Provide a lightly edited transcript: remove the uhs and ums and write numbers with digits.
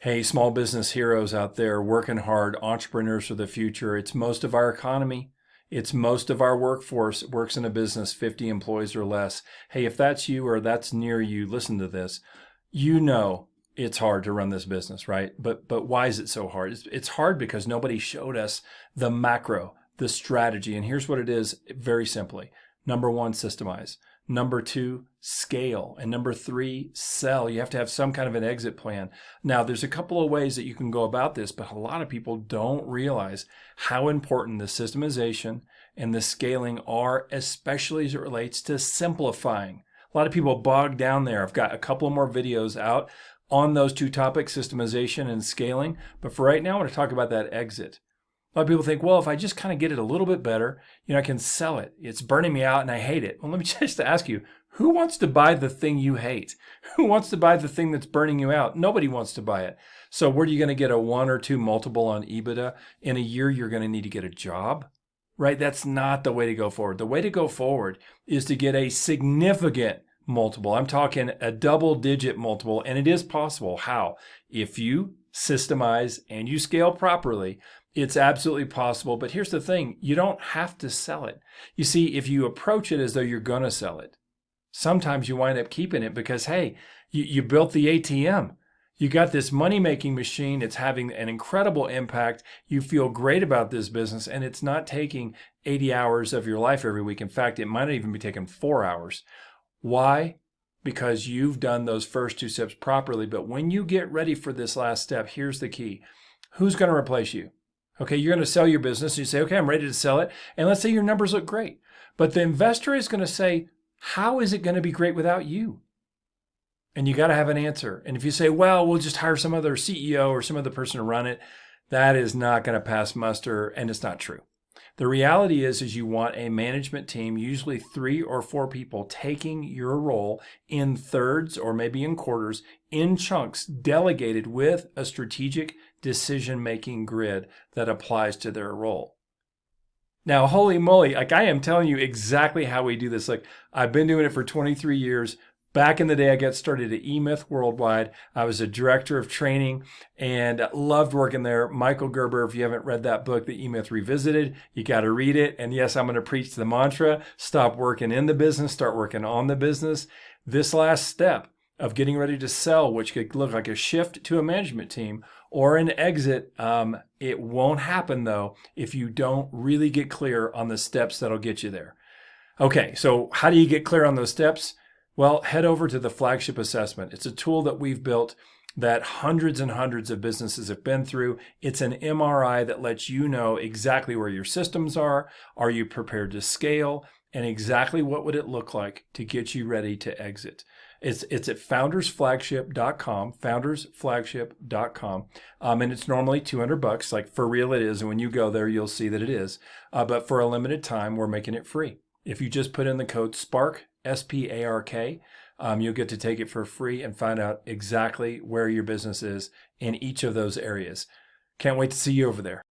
Hey, small business heroes out there working hard, entrepreneurs for the future. It's most of our economy. It's most of our workforce works in a business 50 employees or less. Hey, if that's you or that's near you, listen to this. You know it's hard to run this business, right? But why is it so hard? It's hard because nobody showed us the macro, the strategy. And here's what it is very simply. Number one, systemize. Number two, scale. And number three, sell. You have to have some kind of an exit plan. Now, there's a couple of ways that you can go about this, but a lot of people don't realize how important the systemization and the scaling are, especially as it relates to simplifying. A lot of people bog down there. I've got a couple more videos out on those two topics, systemization and scaling. But for right now, I want to talk about that exit. A lot of people think, well, if I just kind of get it a little bit better, I can sell it. It's burning me out and I hate it. Well, let me just ask you, who wants to buy the thing you hate? Who wants to buy the thing that's burning you out? Nobody wants to buy it. So where are you going to get a 1 or 2 multiple on EBITDA? In a year, you're going to need to get a job, right? That's not the way to go forward. The way to go forward is to get a significant multiple. I'm talking a double-digit multiple, and it is possible. How? If you systemize and you scale properly, it's absolutely possible. But here's the thing, you don't have to sell it. You see, if you approach it as though you're going to sell it, sometimes you wind up keeping it because, hey, you built the ATM. You got this money-making machine. It's having an incredible impact. You feel great about this business, and it's not taking 80 hours of your life every week. In fact, it might not even be taking 4 hours. Why? Because you've done those first 2 steps properly. But when you get ready for this last step, here's the key. Who's going to replace you? Okay, you're going to sell your business. And you say, okay, I'm ready to sell it. And let's say your numbers look great. But the investor is going to say, how is it going to be great without you? And you got to have an answer. And if you say, well, we'll just hire some other CEO or some other person to run it, that is not going to pass muster, and it's not true. The reality is you want a management team, usually 3 or 4 people, taking your role in thirds or maybe in quarters, in chunks, delegated with a strategic decision-making grid that applies to their role. Now, holy moly, I am telling you exactly how we do this. I've been doing it for 23 years. Back in the day, I got started at eMyth Worldwide. I was a director of training and loved working there. Michael Gerber, if you haven't read that book, The eMyth Revisited, you got to read it. And yes, I'm going to preach the mantra, stop working in the business, start working on the business. This last step of getting ready to sell, which could look like a shift to a management team or an exit, it won't happen, though, if you don't really get clear on the steps that'll get you there. Okay, so how do you get clear on those steps? Well, head over to the flagship assessment. It's a tool that we've built that hundreds and hundreds of businesses have been through. It's an MRI that lets you know exactly where your systems are you prepared to scale, and exactly what would it look like to get you ready to exit. It's at foundersflagship.com, foundersflagship.com, and it's normally $200. Like for real it is, and when you go there, you'll see that it is. But for a limited time, we're making it free. If you just put in the code SPARK, SPARK, you'll get to take it for free and find out exactly where your business is in each of those areas. Can't wait to see you over there.